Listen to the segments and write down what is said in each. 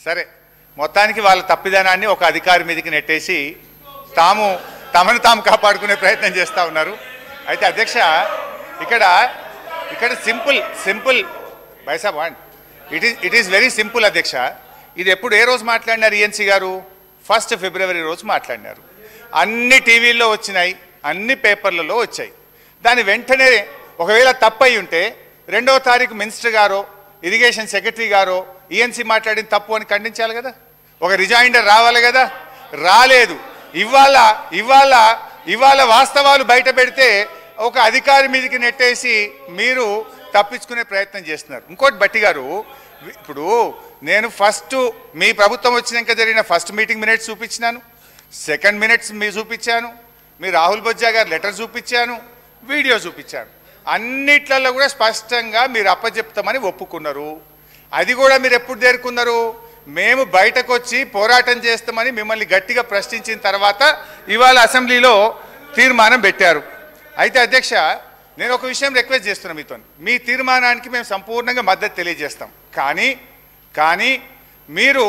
సరే, మొత్తానికి వాళ్ళ తప్పిదనాన్ని ఒక అధికారి మీదకి నెట్టేసి తమను తాము కాపాడుకునే ప్రయత్నం చేస్తూ ఉన్నారు. అయితే అధ్యక్ష, ఇక్కడ సింపుల్ బైసాబ్ ఇట్ ఈస్ వెరీ సింపుల్ అధ్యక్ష. ఇది ఎప్పుడు ఏ రోజు మాట్లాడినారు ఈఎన్సీ గారు? 1 ఫిబ్రవరి రోజు మాట్లాడినారు. అన్ని టీవీల్లో వచ్చినాయి, అన్ని పేపర్లలో వచ్చాయి. దాని వెంటనే ఒకవేళ తప్పయి ఉంటే 2వ తారీఖు మినిస్టర్ గారో ఇరిగేషన్ సెక్రటరీ గారో ఈఎన్సీ మాట్లాడిన తప్పు అని ఖండించాలి కదా, ఒక రిజైండర్ రావాలి కదా. రాలేదు. ఇవాళ వాస్తవాలు బయట పెడితే ఒక అధికారి మీదకి నెట్టేసి మీరు తప్పించుకునే ప్రయత్నం చేస్తున్నారు. ఇంకోటి బట్టి గారు, ఇప్పుడు నేను మీ ప్రభుత్వం వచ్చినాక జరిగిన ఫస్ట్ మీటింగ్ మినిట్స్ చూపించినాను, సెకండ్ మినిట్స్ మీరు చూపించాను, మీ రాహుల్ బొజ్జా గారు లెటర్ చూపించాను, వీడియో చూపించాను. అన్నిట్లలో కూడా స్పష్టంగా మీరు అప్పచెప్తామని ఒప్పుకున్నారు. అది కూడా మీరు ఎప్పుడు చేరుకున్నారు? మేము బయటకు వచ్చి పోరాటం చేస్తామని మిమ్మల్ని గట్టిగా ప్రశ్నించిన తర్వాత ఇవాళ అసెంబ్లీలో తీర్మానం పెట్టారు. అయితే అధ్యక్ష, నేను ఒక విషయం రిక్వెస్ట్ చేస్తున్నా మీతో. మీ తీర్మానానికి మేము సంపూర్ణంగా మద్దతు తెలియజేస్తాం. కానీ మీరు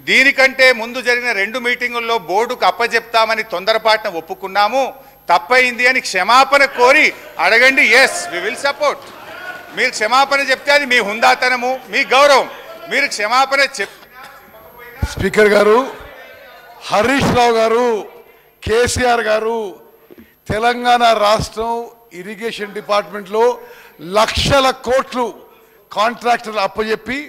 దీనికంటే ముందు జరిగిన 2 మీటింగుల్లో బోర్డుకు అప్పచెప్తామని తొందరపాటున ఒప్పుకున్నాము, తప్పైంది అని క్షమాపణ కోరి అడగండి. Yes, we will support. మీరు క్షమాపణ చెప్తే అది మీ హుందాతనము, మీ గౌరవం. మీరు క్షమాపణ స్పీకర్ గారు, హరీష్ రావు గారు, కేసీఆర్ గారు తెలంగాణ రాష్ట్రం ఇరిగేషన్ డిపార్ట్మెంట్లో లక్షల కోట్లు కాంట్రాక్టర్లు అప్పచెప్పి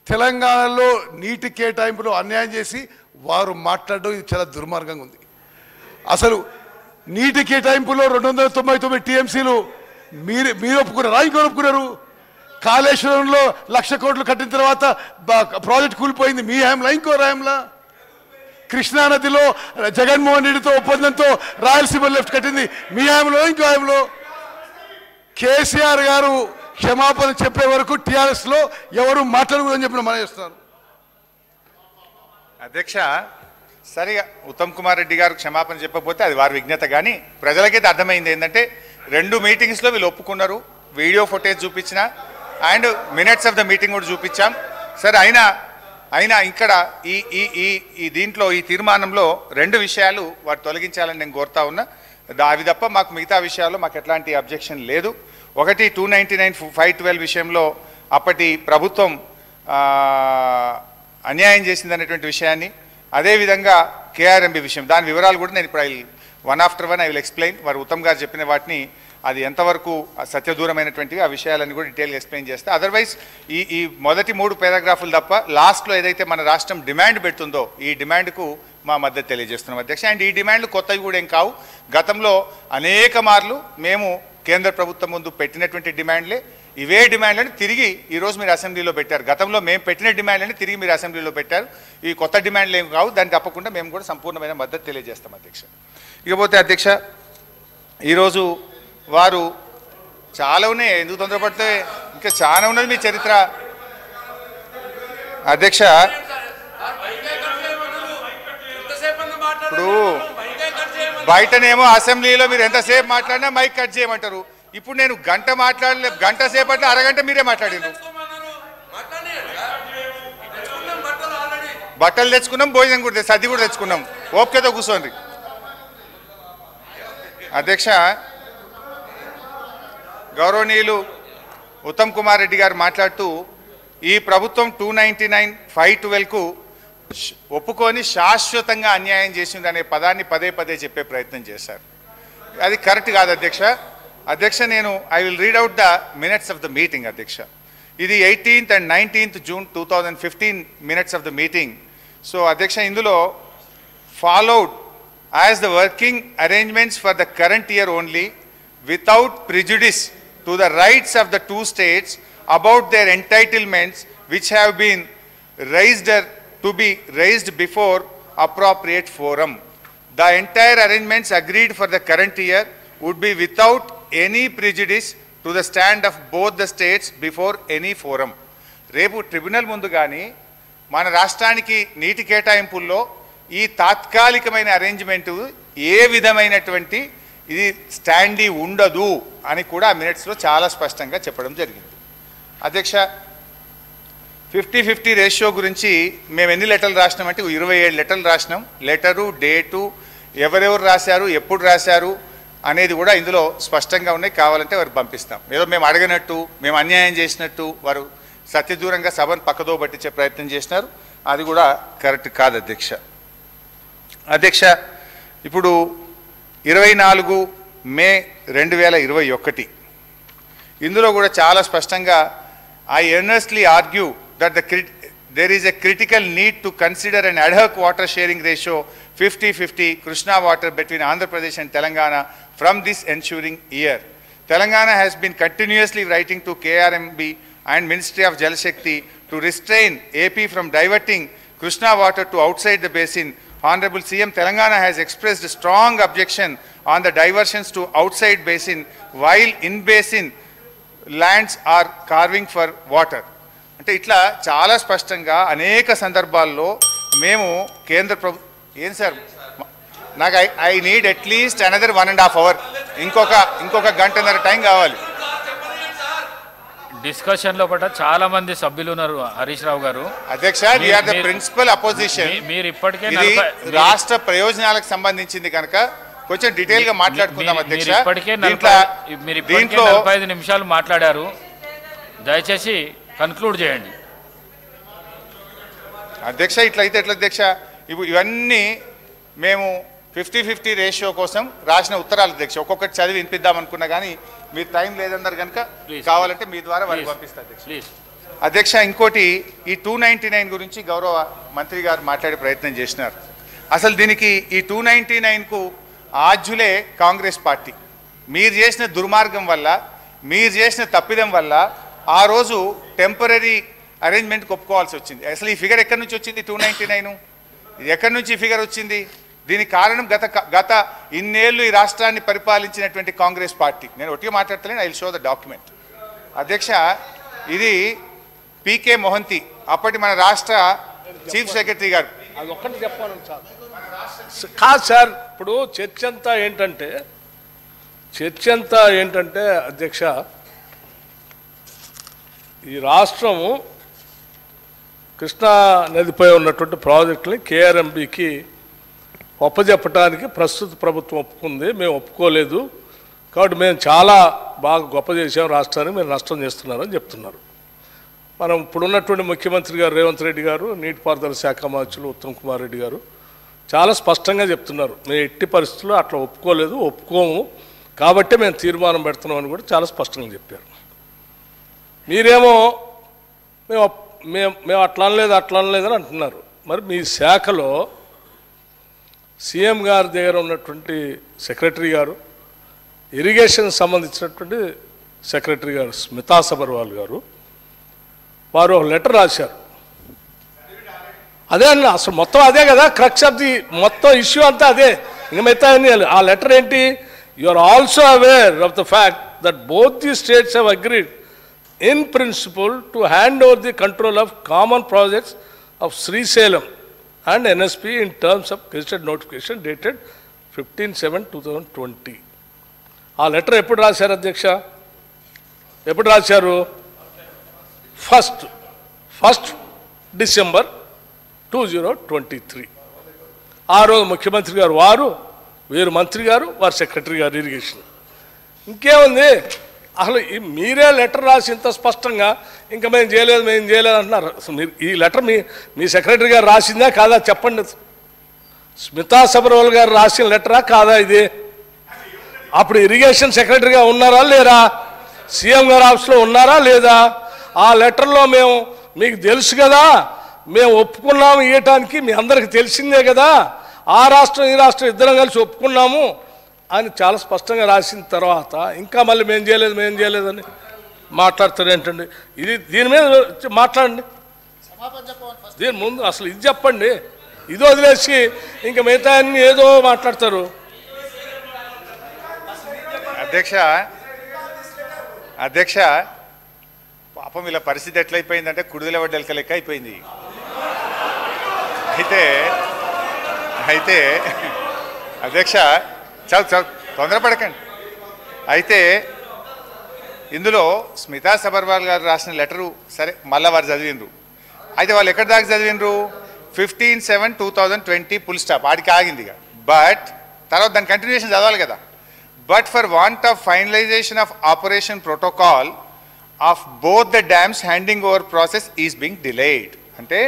తెలంగాణలో నీటి కేటాయింపులో అన్యాయం చేసి వారు మాట్లాడడం ఇది చాలా దుర్మార్గంగా ఉంది. అసలు నీటి కేటాయింపులో 299 టీఎంసీలు మీరు ఒప్పుకున్నారా? ఇంకో ఒప్పుకున్నారు? కాళేశ్వరంలో 1,00,000 కోట్లు కట్టిన తర్వాత ప్రాజెక్ట్ కూలిపోయింది మీ హయాంలా, ఇంకో హయాంలా? కృష్ణానదిలో జగన్మోహన్ రెడ్డితో ఒప్పందంతో రాయలసీమ లెఫ్ట్ కట్టింది మీ హయాంలో, ఇంకో హయాంలో? కేసీఆర్ గారు క్షమాపణ చెప్పే వరకు టీఆర్ఎస్ లో ఎవరు మాట్లాడకూడదని చెప్పిన మనం చేస్తున్నారు. అధ్యక్ష, సరిగా ఉత్తమ్ కుమార్ రెడ్డి గారు క్షమాపణ చెప్పకపోతే అది వారి విజ్ఞత. కానీ ప్రజలకైతే అర్థమైంది ఏంటంటే 2 మీటింగ్స్లో వీళ్ళు ఒప్పుకున్నారు. వీడియో ఫుటేజ్ చూపించిన and minutes of the meeting కూడా చూపించాం. సరే, అయినా ఇక్కడ ఈ దీంట్లో ఈ తీర్మానంలో 2 విషయాలు వారు తొలగించాలని నేను కోరుతా ఉన్నా. అవి తప్ప మాకు మిగతా విషయాల్లో మాకు ఎట్లాంటి అబ్జెక్షన్ లేదు. ఒకటి 299/512 విషయంలో అప్పటి ప్రభుత్వం అన్యాయం చేసిందనేటువంటి విషయాన్ని, అదేవిధంగా కేఆర్ఎంబి విషయం, దాని వివరాలు కూడా నేను ఇప్పుడు one after one I will explain. వారు ఉత్తమ్ గారు చెప్పిన వాటిని అది ఎంతవరకు సత్యదూరమైనటువంటివి ఆ విషయాలన్నీ కూడా డీటెయిల్గా ఎక్స్ప్లెయిన్ చేస్తే, అదర్వైజ్ ఈ మొదటి 3 పారాగ్రాఫులు తప్ప లాస్ట్లో ఏదైతే మన రాష్ట్రం డిమాండ్ పెడుతుందో ఈ డిమాండ్కు మా మద్దతు తెలియజేస్తున్నాం అధ్యక్ష. అండ్ ఈ డిమాండ్లు కొత్తవి కూడా ఏం కావు. గతంలో అనేక మార్లు మేము కేంద్ర ప్రభుత్వం ముందు పెట్టినటువంటి డిమాండ్లే. ఇవే డిమాండ్లను తిరిగి ఈరోజు మీరు అసెంబ్లీలో పెట్టారు. గతంలో మేము పెట్టిన డిమాండ్లని తిరిగి మీరు అసెంబ్లీలో పెట్టారు. ఈ కొత్త డిమాండ్లు ఏం కావు. దాన్ని తప్పకుండా మేము కూడా సంపూర్ణమైన మద్దతు తెలియజేస్తాం అధ్యక్ష. ఇకపోతే అధ్యక్ష, ఈరోజు వారు చాలా ఉన్నాయి, ఎందుకు తొందరపడితే ఇంకా చాలా ఉన్నది మీ చరిత్ర అధ్యక్ష. ఇప్పుడు బయటనేమో అసెంబ్లీలో మీరు ఎంతసేపు మాట్లాడినా మైక్ కట్ చేయమంటారు. ఇప్పుడు నేను గంట సేపట్లో అరగంట మీరే మాట్లాడారు. బట్టలు తెచ్చుకున్నాం, భోజనం కూడా సర్ది కూడా తెచ్చుకున్నాం, ఓపికతో కూర్చోండి అధ్యక్ష. గౌరవనీయులు ఉత్తమ్ కుమార్ రెడ్డి గారు మాట్లాడుతూ ఈ ప్రభుత్వం 299/512కు ఒప్పుకొని శాశ్వతంగా అన్యాయం చేసింది అనే పదాన్ని పదే చెప్పే ప్రయత్నం చేశారు. అది కరెక్ట్ కాదు అధ్యక్ష. నేను I will read out the minutes of the meeting అధ్యక్ష. ఇది 18th and 19th June 2015 minutes of the meeting. So అధ్యక్ష, ఇందులో followed as the working arrangements for the current year only without prejudice to the rights of the 2 states about their entitlements which have been raised before appropriate forum. The entire arrangements agreed for the current year would be without any prejudice to the stand of both the states before any forum. రేపు tribunal ముందు కానీ మన రాష్ట్రానికి నీటి కేటాయింపుల్లో ఈ తాత్కాలికమైన arrangement ఏ విధమైనటువంటి ఇది స్టాండీ ఉండదు అని కూడా మినిట్స్లో చాలా స్పష్టంగా చెప్పడం జరిగింది అధ్యక్ష. 50-50 రేషియో గురించి మేము ఎన్ని లెటర్లు రాసినామంటే 27 లెటర్లు రాసినాం. లెటరు, డేటు, ఎవరెవరు రాశారు, ఎప్పుడు రాశారు అనేది కూడా ఇందులో స్పష్టంగా ఉన్నాయి. కావాలంటే వారు పంపిస్తాం. ఏదో మేము అడగనట్టు, మేము అన్యాయం చేసినట్టు వారు సత్యదూరంగా సభను పక్కదో పట్టించే ప్రయత్నం చేసినారు. అది కూడా కరెక్ట్ కాదు అధ్యక్ష. అధ్యక్ష, ఇప్పుడు 24 మే 2021 ఇందులో కూడా చాలా స్పష్టంగా I earnestly argue that there is a critical need to consider an ad hoc water sharing ratio 50-50 Krishna water between Andhra Pradesh and Telangana from this ensuing year. Telangana has been continuously writing to KRMB and Ministry of Jal Shakti to restrain AP from diverting Krishna water to outside the basin. Honorable CM, Telangana has expressed a strong objection on the diversions to outside basin while in basin lands are carving for water. అంటే ఇట్లా చాలా స్పష్టంగా అనేక సందర్భాల్లో మేము కేంద్ర ఏం sir నాకు I need at least another 1.5 hour, ఇంకొక గంటన్నర టైం కావాలి. డిస్కషన్ లో చాలా మంది సభ్యులు ఉన్నారు. హరీష్ రావు గారు అధ్యక్ష, we are the principal opposition. మీరు ఇప్పటికే ఇది రాష్ట్ర ప్రయోజనాలకు సంబంధించింది కనుక కొంచెం డీటెయిల్ గా మాట్లాడుకుందాం అధ్యక్ష. మీరు ఇప్పటికే 45 నిమిషాలు మాట్లాడారు. దయచేసి కన్క్లూడ్ చేయండి అధ్యక్ష. ఇట్లయితే ఎట్లా అధ్యక్ష? ఇప్పుడు ఇవన్నీ మేము 50-50 రేషియో కోసం రాసిన ఉత్తరాలు అధ్యక్ష. ఒక్కొక్కటి చదివి వినిపిద్దాం అనుకున్నా కానీ మీరు టైం లేదన్నారు కనుక కావాలంటే మీ ద్వారా వారికి పంపిస్తా అధ్యక్ష. అధ్యక్ష, ఇంకోటి ఈ 299 గురించి గౌరవ మంత్రి గారు మాట్లాడే ప్రయత్నం చేసినారు. అసలు దీనికి ఈ 299కు ఆద్యులే కాంగ్రెస్ పార్టీ. మీరు చేసిన దుర్మార్గం వల్ల, మీరు చేసిన తప్పిదం వల్ల ఆ రోజు టెంపరీ అరేంజ్మెంట్కి ఒప్పుకోవాల్సి వచ్చింది. అసలు ఈ ఫిగర్ ఎక్కడి నుంచి వచ్చింది? 299 ఇది ఎక్కడి నుంచి ఈ ఫిగర్ వచ్చింది? దీనికి కారణం గత ఇన్నేళ్ళు ఈ రాష్ట్రాన్ని పరిపాలించినటువంటి కాంగ్రెస్ పార్టీ. నేను ఒట్టిగా మాట్లాడతలేను, I will show the document. అధ్యక్ష, ఇది పీకే మొహంతి, అప్పటి మన రాష్ట్ర చీఫ్ సెక్రటరీ గారు. అది ఒక్కటి చెప్పాను కాదు సార్. ఇప్పుడు చర్చ అంతా ఏంటంటే అధ్యక్ష, ఈ రాష్ట్రము కృష్ణా నదిపై ఉన్నటువంటి ప్రాజెక్టుని కేఆర్ఎంబికి ఒప్పజెప్పడానికి ప్రస్తుత ప్రభుత్వం ఒప్పుకుంది. మేము ఒప్పుకోలేదు కాబట్టి మేము చాలా బాగా గొప్ప చేసాం, రాష్ట్రానికి మేము నష్టం చేస్తున్నారని చెప్తున్నారు. మనం ఇప్పుడున్నటువంటి ముఖ్యమంత్రి గారు రేవంత్ రెడ్డి గారు, నీటిపారుదల శాఖ మంత్రులు ఉత్తమ్ కుమార్ రెడ్డి గారు చాలా స్పష్టంగా చెప్తున్నారు, మేము ఎట్టి పరిస్థితుల్లో అట్లా ఒప్పుకోము కాబట్టి మేము తీర్మానం పెడుతున్నామని కూడా చాలా స్పష్టంగా చెప్పారు. మీరేమో మేము అట్లా అనలేదని అంటున్నారు. మరి మీ శాఖలో సీఎం గారి దగ్గర ఉన్నటువంటి సెక్రటరీ గారు, ఇరిగేషన్ సంబంధించినటువంటి సెక్రటరీ గారు స్మితా సబర్వాల్ గారు, వారు ఒక లెటర్ రాశారు. అదే అన్న, అసలు మొత్తం అదే కదా క్రక్స్ ఆఫ్ ది మొత్తం ఇష్యూ అంతా అదే. ఇంక మిగతా ఆ లెటర్ ఏంటి? You are also aware of the fact that both the states have agreed in principle to hand over the control of common projects of Srisalem and NSP in terms of gazetted notification dated 15/7/2020. ఆ letter ఎప్పుడు రాశారు అధ్యక్ష? ఎప్పుడు రాశారు? 1 December 2023. ఆ రోజు ముఖ్యమంత్రి గారు వీరు మంత్రి గారు, వారు సెక్రటరీ గారు ఇరిగేషన్. ఇంకేముంది? అసలు మీరే లెటర్ రాసి ఇంత స్పష్టంగా ఇంకా మేము చేయలేదు అంటున్నారు. మీరు ఈ లెటర్ మీ సెక్రటరీ గారు రాసిందా కాదా చెప్పండి. స్మితా సబర్వాల్ గారు రాసిన లెటరా కాదా ఇది? అప్పుడు ఇరిగేషన్ సెక్రటరీగా ఉన్నారా లేరా? సీఎం గారు ఆఫీస్లో ఉన్నారా లేదా? ఆ లెటర్లో మీకు తెలుసు కదా, మేము ఒప్పుకున్నాము ఇవ్వటానికి, మీ అందరికి తెలిసిందే కదా, ఆ రాష్ట్రం ఈ రాష్ట్రం ఇద్దరం కలిసి ఒప్పుకున్నాము అని చాలా స్పష్టంగా రాసిన తర్వాత ఇంకా మళ్ళీ మేము చేయలేదని మాట్లాడతారు ఏంటండి? దీని మీద మాట్లాడండి. దీని ముందు అసలు ఇది చెప్పండి. ఇది వదిలేసి ఇంకా మిగతా అన్ని ఏదో మాట్లాడతారు. అధ్యక్ష పాపం ఇలా పరిస్థితి ఎట్లయిపోయిందంటే కుడిదల వడ్డెలక లెక్క అయిపోయింది. అయితే అధ్యక్ష చాలా తొందరపడకండి. అయితే ఇందులో స్మితా సబర్వాల్ గారు రాసిన లెటరు సరే మళ్ళీ వారు చదివిండ్రు. అయితే వాళ్ళు ఎక్కడ దాకా చదివినరు 15/7/2020 ఫుల్ స్టాప్ ఆడికి ఆగింది ఇక. బట్ తర్వాత దాని కంటిన్యూషన్ చదవాలి కదా. But for want of finalisation of operation protocol of both the dams handing over process is Bing delayed. అంటే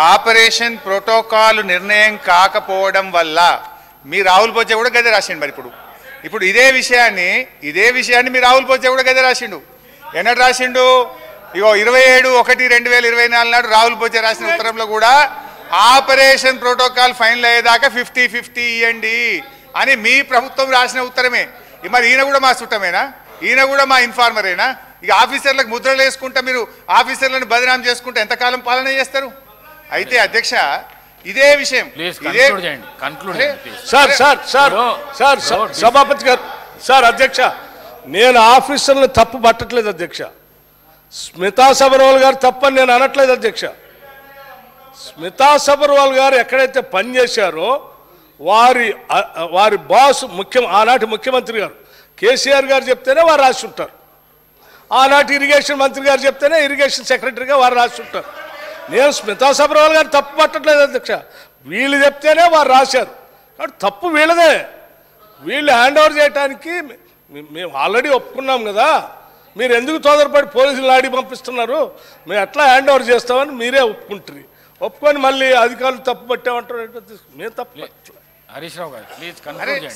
ఆపరేషన్ ప్రోటోకాల్ నిర్ణయం కాకపోవడం వల్ల మీ రాహుల్ బొజ్జ కూడా గదే రాసిండు. మరి ఇప్పుడు ఇదే విషయాన్ని మీ రాహుల్ బొజ్జ కూడా గదే రాసిండు. ఎన్నడు రాసిండు? ఇగో 27/1/2024 నాడు రాహుల్ బొజ్జ రాసిన ఉత్తరంలో కూడా ఆపరేషన్ ప్రోటోకాల్ ఫైనల్ అయ్యేదాకా 50-50 ఇవ్వండి అని మీ ప్రభుత్వం రాసిన ఉత్తరమే. మరి ఈయన కూడా మా చుట్టమేనా? ఈయన కూడా మా ఇన్ఫార్మరేనా? ఇక ఆఫీసర్లకు ముద్రలు వేసుకుంటా మీరు ఆఫీసర్లను బదనాం చేసుకుంటే ఎంతకాలం పాలన చేస్తారు? అయితే అధ్యక్ష ఇదే విషయం సభాపతి గారు సార్ అధ్యక్ష నేను ఆఫీసర్లను తప్పు పట్టట్లేదు అధ్యక్ష. స్మితా సబర్వాల్ గారు తప్పని నేను అనట్లేదు అధ్యక్ష. స్మితా సబర్వాల్ గారు ఎక్కడైతే పనిచేశారో వారి బాస్ ఆనాటి ముఖ్యమంత్రి గారు కేసీఆర్ గారు చెప్తేనే వారు రాసి ఉంటారు. ఆనాటి ఇరిగేషన్ మంత్రి గారు చెప్తేనే ఇరిగేషన్ సెక్రటరీగా వారు రాసి ఉంటారు. నేను స్మితా సబర్వాల్ గారు తప్పు పట్టట్లేదు అధ్యక్ష. వీళ్ళు చెప్తేనే వారు రాశారు కాబట్టి తప్పు వీళ్ళదే. వీళ్ళు హ్యాండ్ ఓవర్ చేయడానికి మేము ఆల్రెడీ ఒప్పుకున్నాం కదా. మీరు ఎందుకు తొందరపడి పోలీసులు ఆడి పంపిస్తున్నారు? మేము ఎట్లా హ్యాండ్ ఓవర్ చేస్తామని మీరే ఒప్పుకుంటారు. ఒప్పుకొని మళ్ళీ అధికారులు తప్పు పట్టామంటారు. మేము తప్పు హరీష్ రావు గారు ప్లీజ్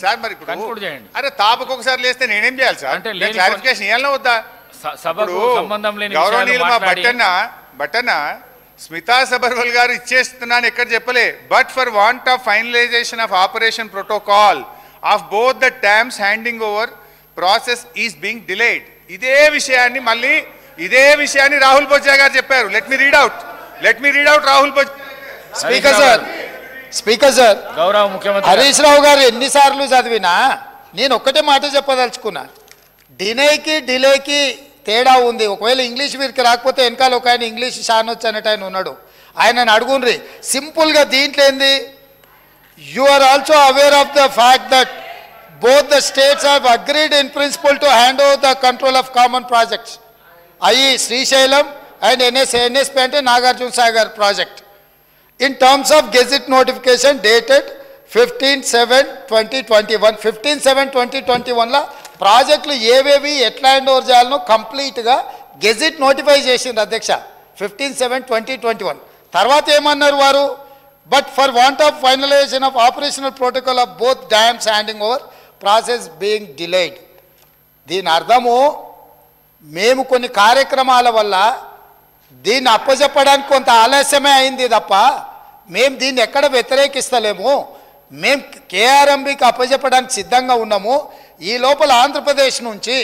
సార్ మరి కన్క్లూడ్ చేయండి. అరే తాపకు ఒకసారి లేస్తే నేనేం చేయాలి సార్? అంటే క్లారిఫికేషన్ ఇవ్వాలన్నా వద్దా? సభకు సంబంధం లేని గౌరవనీయులు మా బట్టన్న స్మితా సబర్వాల్ గారు ఇచ్చేస్తున్నాను ఎక్కడ చెప్పలే. But for want of finalisation of operation protocol of both the dams handing over process is being delayed. ఇదే విషయాన్ని రాహుల్ బొజ్జా గారు చెప్పారు. Let me read out Rahul Bojja. Speaker sir గౌరవ ముఖ్యమంత్రి హరీష్ రావు గారు ఎన్నిసార్లు చదివినా నేను ఒక్కటే మాట చెప్పదలుచుకున్నా. డిలేకి తేడా ఉంది. ఒకవేళ ఇంగ్లీష్ వీరికి రాకపోతే వెనకాల ఒక ఆయన ఇంగ్లీష్ షానొచ్చు అనేట ఆయన ఉన్నాడు. ఆయనను అడుగుండ్రి. సింపుల్గా దీంట్లో ఏంది, you are also aware of the fact that both the states have agreed in principle to hand over the control of common projects, i.e. Srisailam and NSP ante Nagarjuna Sagar project, in terms of gazette notification dated 15/7/2021. 15/7/2021 la ప్రాజెక్టులు ఏవేవి ఎట్లా hand over చేయాలనో కంప్లీట్గా gazette notify చేసింది అధ్యక్ష 15/7/2021. తర్వాత ఏమన్నారు వారు? But for want of finalisation of operational protocol of both dams handing over process being delayed. దీని అర్థము మేము కొన్ని కార్యక్రమాల వల్ల దీన్ని అప్పచెప్పడానికి కొంత ఆలస్యమే అయింది తప్ప మేము దీన్ని ఎక్కడ వ్యతిరేకిస్తలేము. మేము కేఆర్ఎంబీకి అప్పచెప్పడానికి సిద్ధంగా ఉన్నాము. ఈ లోపల ఆంధ్రప్రదేశ్ నుంచి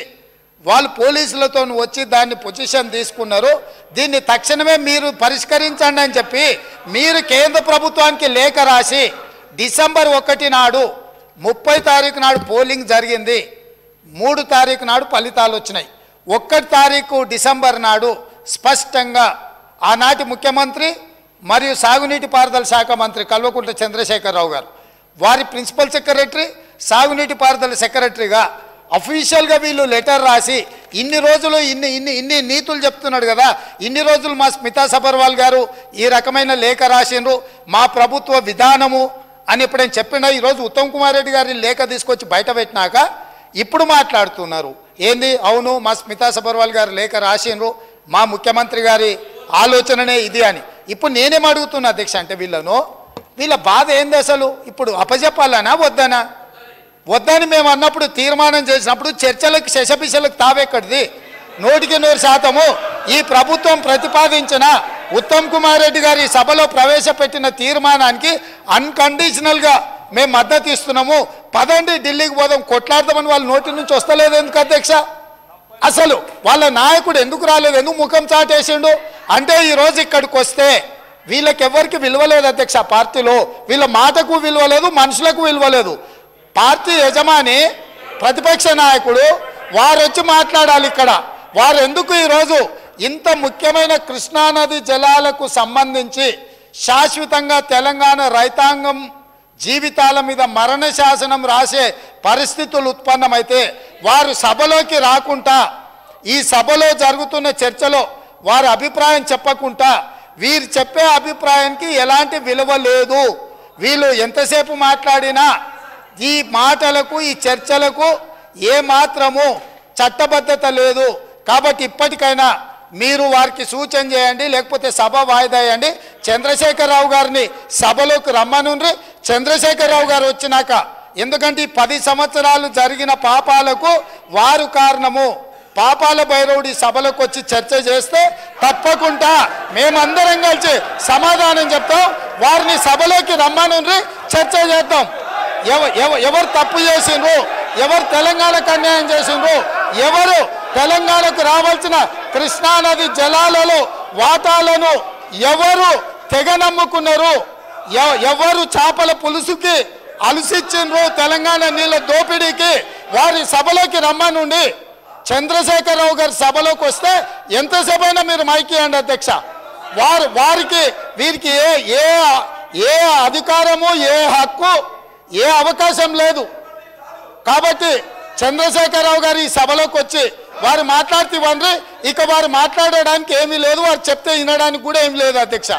వాళ్ళు పోలీసులతో వచ్చి దాన్ని పొజిషన్ తీసుకున్నారు. దీన్ని తక్షణమే మీరు పరిష్కరించండి అని చెప్పి మీరు కేంద్ర ప్రభుత్వానికి లేఖ రాసి డిసెంబర్ 1 నాడు 30 తారీఖు నాడు పోలింగ్ జరిగింది. 3 తారీఖు నాడు ఫలితాలు వచ్చినాయి. 1 తారీఖు డిసెంబర్ నాడు స్పష్టంగా ఆనాటి ముఖ్యమంత్రి మరియు సాగునీటి పారుదల శాఖ మంత్రి కల్వకుంట్ల చంద్రశేఖరరావు గారు వారి ప్రిన్సిపల్ సెక్రటరీ సాగునీటి పారుదల సెక్రటరీగా అఫీషియల్గా వీళ్ళు లెటర్ రాసి ఇన్ని రోజులు ఇన్ని నీతులు చెప్తున్నాడు కదా, ఇన్ని రోజులు మా స్మితా సబర్వాల్ గారు ఈ రకమైన లేఖ రాసిండ్రు, మా ప్రభుత్వ విధానము అని ఎప్పుడైనా చెప్పినా ఈరోజు ఉత్తమ్ కుమార్ రెడ్డి గారిని లేఖ తీసుకొచ్చి బయట పెట్టినాక ఇప్పుడు మాట్లాడుతున్నారు ఏంది? అవును మా స్మితా సబర్వాల్ గారు లేఖ రాసిండ్రు, మా ముఖ్యమంత్రి గారి ఆలోచననే ఇది అని. ఇప్పుడు నేనేం అడుగుతున్నా అధ్యక్ష అంటే వీళ్ళ బాధ ఏంది అసలు? ఇప్పుడు అప్పచెప్పాలనా వద్దనా? వద్దని మేము అన్నప్పుడు తీర్మానం చేసినప్పుడు చర్చలకు శశపిశలకు తావెక్కడిది? 100% ఈ ప్రభుత్వం ప్రతిపాదించిన ఉత్తమ్ కుమార్ రెడ్డి గారి సభలో ప్రవేశపెట్టిన తీర్మానానికి అన్కండిషనల్గా మేము మద్దతు ఇస్తున్నాము. పదండి ఢిల్లీకి పోదాం కొట్లాడదామని వాళ్ళ నోటి నుంచి వస్తలేదు ఎందుకు అధ్యక్ష? అసలు వాళ్ళ నాయకుడు ఎందుకు రాలేదు? ఎందుకు ముఖం చాటేసిండు? అంటే ఈరోజు ఇక్కడికి వస్తే వీళ్ళకెవ్వరికి విలువ లేదు అధ్యక్ష. పార్టీలో వీళ్ళ మాటకు విలువ లేదు, మనుషులకు విలువ లేదు. పార్టీ యజమాని ప్రతిపక్ష నాయకుడు వారు వచ్చి మాట్లాడాలి ఇక్కడ. వారు ఎందుకు ఈరోజు ఇంత ముఖ్యమైన కృష్ణానది జలాలకు సంబంధించి శాశ్వతంగా తెలంగాణ రైతాంగం జీవితాల మీద మరణ శాసనం రాసే పరిస్థితులు ఉత్పన్నమైతే వారు సభలోకి రాకుండా ఈ సభలో జరుగుతున్న చర్చలో వారి అభిప్రాయం చెప్పకుండా వీరు చెప్పే అభిప్రాయానికి ఎలాంటి విలువ లేదు. వీళ్ళు ఎంతసేపు మాట్లాడినా ఈ మాటలకు ఈ చర్చలకు ఏ మాత్రము చట్టబద్ధత లేదు. కాబట్టి ఇప్పటికైనా మీరు వారికి సూచన చేయండి, లేకపోతే సభ వాయిదా వేయండి. చంద్రశేఖరరావు గారిని సభలోకి రమ్మనుండ్రి. చంద్రశేఖరరావు గారు వచ్చినాక, ఎందుకంటే 10 సంవత్సరాలు జరిగిన పాపాలకు వారు కారణము. పాపాల భైరవుడి సభలోకి వచ్చి చర్చ చేస్తే తప్పకుండా మేమందరం కలిసి సమాధానం చెప్తాం. వారిని సభలోకి రమ్మనుండ్రి, చర్చ చేద్దాం. ఎవరు తప్పు చేసిండ్రు, ఎవరు తెలంగాణకు అన్యాయం చేసిండ్రు, ఎవరు తెలంగాణకు రావాల్సిన కృష్ణానది జలాలలో వాటాలను ఎవరు తెగ నమ్ముకున్నారు, ఎవరు చేపల పులుసుకి అలసిచ్చిండ్రు, తెలంగాణ నీళ్ళ దోపిడీకి, వారి సభలోకి రమ్మనుండి. చంద్రశేఖరరావు గారి సభలోకి వస్తే ఎంతసేపు అయినా మీరు మైక్ ఇవ్వండి అధ్యక్ష. వారికి వీరికి ఏ అధికారము, ఏ హక్కు, ఏ అవకాశం లేదు. కాబట్టి చంద్రశేఖరరావు గారు ఈ సభలోకి వచ్చి వారు మాట్లాడితే ఇవ్వండి. ఇక వారు మాట్లాడడానికి ఏమీ లేదు, వారు చెప్తే వినడానికి కూడా ఏమీ లేదు అధ్యక్ష.